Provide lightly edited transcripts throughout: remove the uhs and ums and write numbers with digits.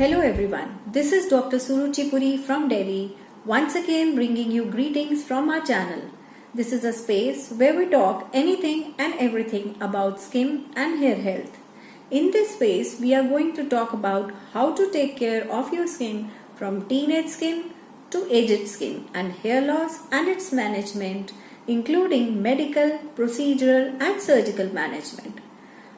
Hello everyone, this is Dr. Puri from Delhi, once again bringing you greetings from our channel. This is a space where we talk anything and everything about skin and hair health. In this space, we are going to talk about how to take care of your skin from teenage skin to aged skin and hair loss and its management, including medical, procedural and surgical management.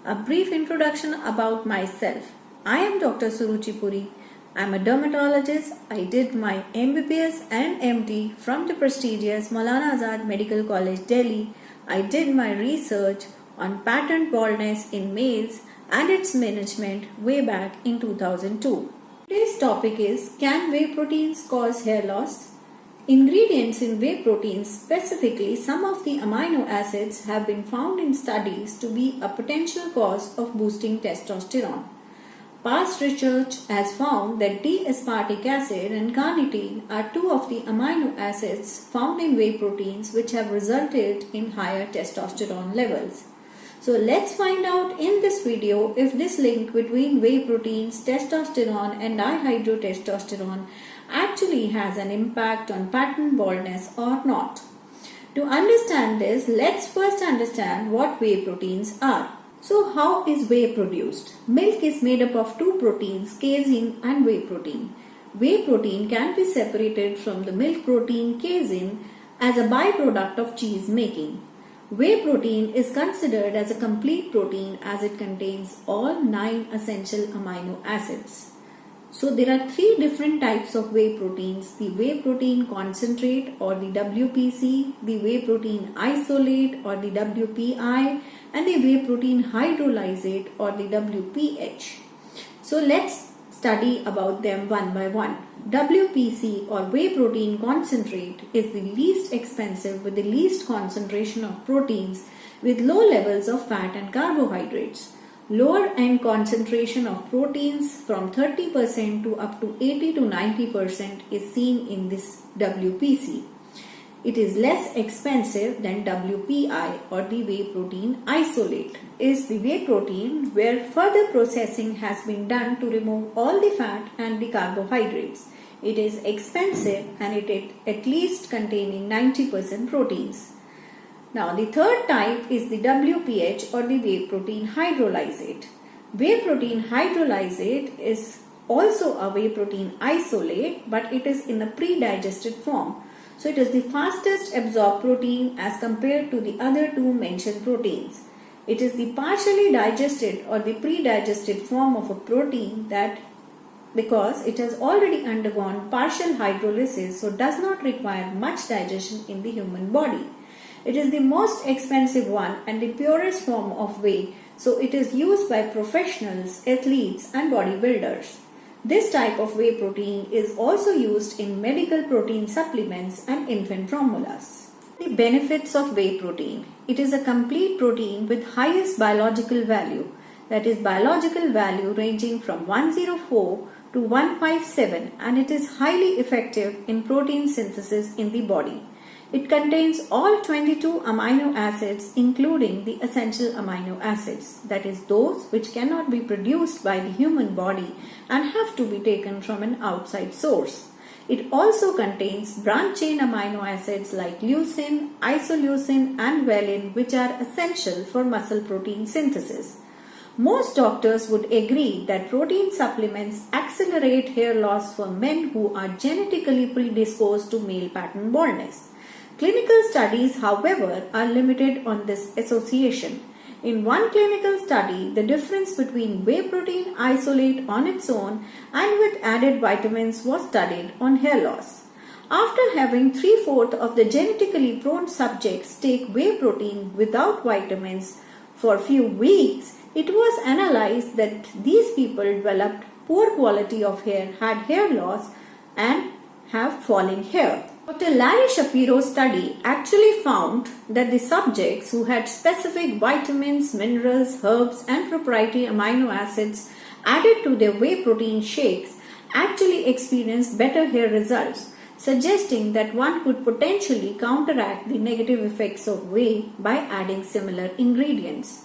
A brief introduction about myself. I am Dr. Puri. I am a dermatologist. I did my MBBS and MD from the prestigious Maulana Azad Medical College, Delhi. I did my research on pattern baldness in males and its management way back in 2002. Today's topic is, can whey proteins cause hair loss? Ingredients in whey proteins, specifically some of the amino acids, have been found in studies to be a potential cause of boosting testosterone. Past research has found that D-aspartic acid and carnitine are two of the amino acids found in whey proteins which have resulted in higher testosterone levels. So let's find out in this video if this link between whey proteins, testosterone and dihydrotestosterone actually has an impact on pattern baldness or not. To understand this, let's first understand what whey proteins are. So how is whey produced? Milk is made up of two proteins, casein and whey protein. Whey protein can be separated from the milk protein casein as a byproduct of cheese making. Whey protein is considered as a complete protein as it contains all 9 essential amino acids. So there are 3 different types of whey proteins: the whey protein concentrate or the WPC, the whey protein isolate or the WPI, and the whey protein hydrolysate or the WPH. So let's study about them one by one. WPC or whey protein concentrate is the least expensive with the least concentration of proteins with low levels of fat and carbohydrates. Lower end concentration of proteins from 30% to up to 80 to 90% is seen in this WPC. It is less expensive than WPI or the whey protein isolate. Is the whey protein where further processing has been done to remove all the fat and the carbohydrates. It is expensive and it is at least containing 90% proteins. Now the third type is the WPH or the whey protein hydrolysate. Whey protein hydrolysate is also a whey protein isolate, but it is in a pre-digested form. So it is the fastest absorbed protein as compared to the other two mentioned proteins. It is the partially digested or the pre-digested form of a protein that, because it has already undergone partial hydrolysis, so does not require much digestion in the human body. It is the most expensive one and the purest form of whey, so it is used by professionals, athletes and bodybuilders. This type of whey protein is also used in medical protein supplements and infant formulas. The benefits of whey protein. It is a complete protein with highest biological value, that is biological value ranging from 104 to 157, and it is highly effective in protein synthesis in the body. It contains all 22 amino acids including the essential amino acids, that is those which cannot be produced by the human body and have to be taken from an outside source. It also contains branch chain amino acids like leucine, isoleucine and valine, which are essential for muscle protein synthesis. Most doctors would agree that protein supplements accelerate hair loss for men who are genetically predisposed to male pattern baldness. Clinical studies, however, are limited on this association. In one clinical study, the difference between whey protein isolate on its own and with added vitamins was studied on hair loss. After having 3/4 of the genetically prone subjects take whey protein without vitamins for few weeks, it was analyzed that these people developed poor quality of hair, had hair loss and have falling hair. Dr. Larry Shapiro's study actually found that the subjects who had specific vitamins, minerals, herbs and proprietary amino acids added to their whey protein shakes actually experienced better hair results, suggesting that one could potentially counteract the negative effects of whey by adding similar ingredients.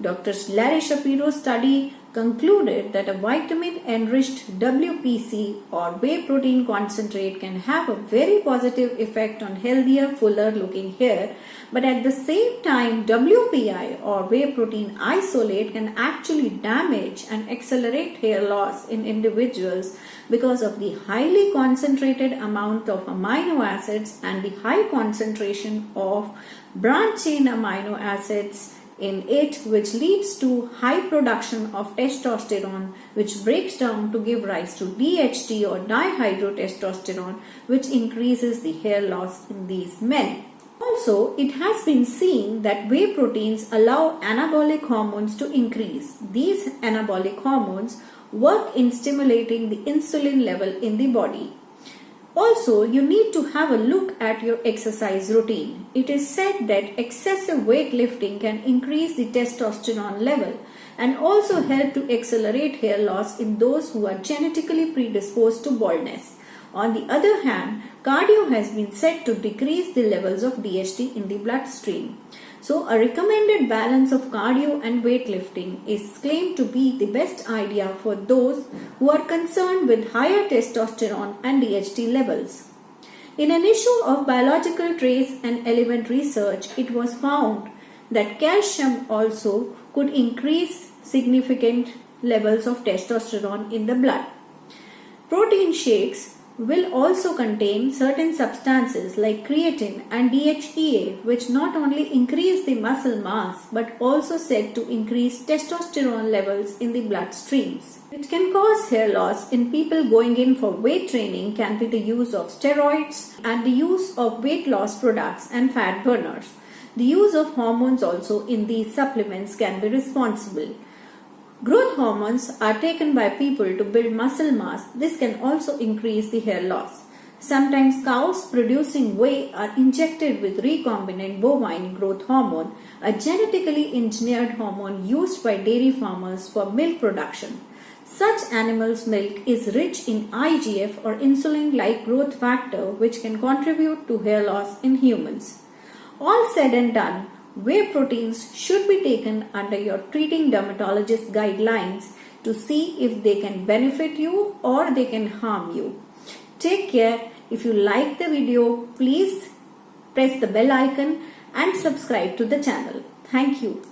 Dr. Larry Shapiro's study concluded that a vitamin-enriched WPC or whey protein concentrate can have a very positive effect on healthier, fuller-looking hair, but at the same time, WPI or whey protein isolate can actually damage and accelerate hair loss in individuals because of the highly concentrated amount of amino acids and the high concentration of branched chain amino acids in it, which leads to high production of testosterone, which breaks down to give rise to DHT or dihydrotestosterone, which increases the hair loss in these men. Also, it has been seen that whey proteins allow anabolic hormones to increase. These anabolic hormones work in stimulating the insulin level in the body. Also, you need to have a look at your exercise routine. It is said that excessive weightlifting can increase the testosterone level and also help to accelerate hair loss in those who are genetically predisposed to baldness. On the other hand, cardio has been said to decrease the levels of DHT in the bloodstream. So, a recommended balance of cardio and weightlifting is claimed to be the best idea for those who are concerned with higher testosterone and DHT levels. In an issue of biological trace and element research, it was found that calcium also could increase significant levels of testosterone in the blood. Protein shakes will also contain certain substances like creatine and DHEA, which not only increase the muscle mass but also said to increase testosterone levels in the bloodstreams. It can cause hair loss in people going in for weight training can be the use of steroids and the use of weight loss products and fat burners. The use of hormones also in these supplements can be responsible. Growth hormones are taken by people to build muscle mass. This can also increase the hair loss. Sometimes cows producing whey are injected with recombinant bovine growth hormone, a genetically engineered hormone used by dairy farmers for milk production. Such animals' milk is rich in IGF or insulin-like growth factor, which can contribute to hair loss in humans. All said and done, whey proteins should be taken under your treating dermatologist guidelines to see if they can benefit you or they can harm you. Take care. If you like the video, please press the bell icon and subscribe to the channel. Thank you.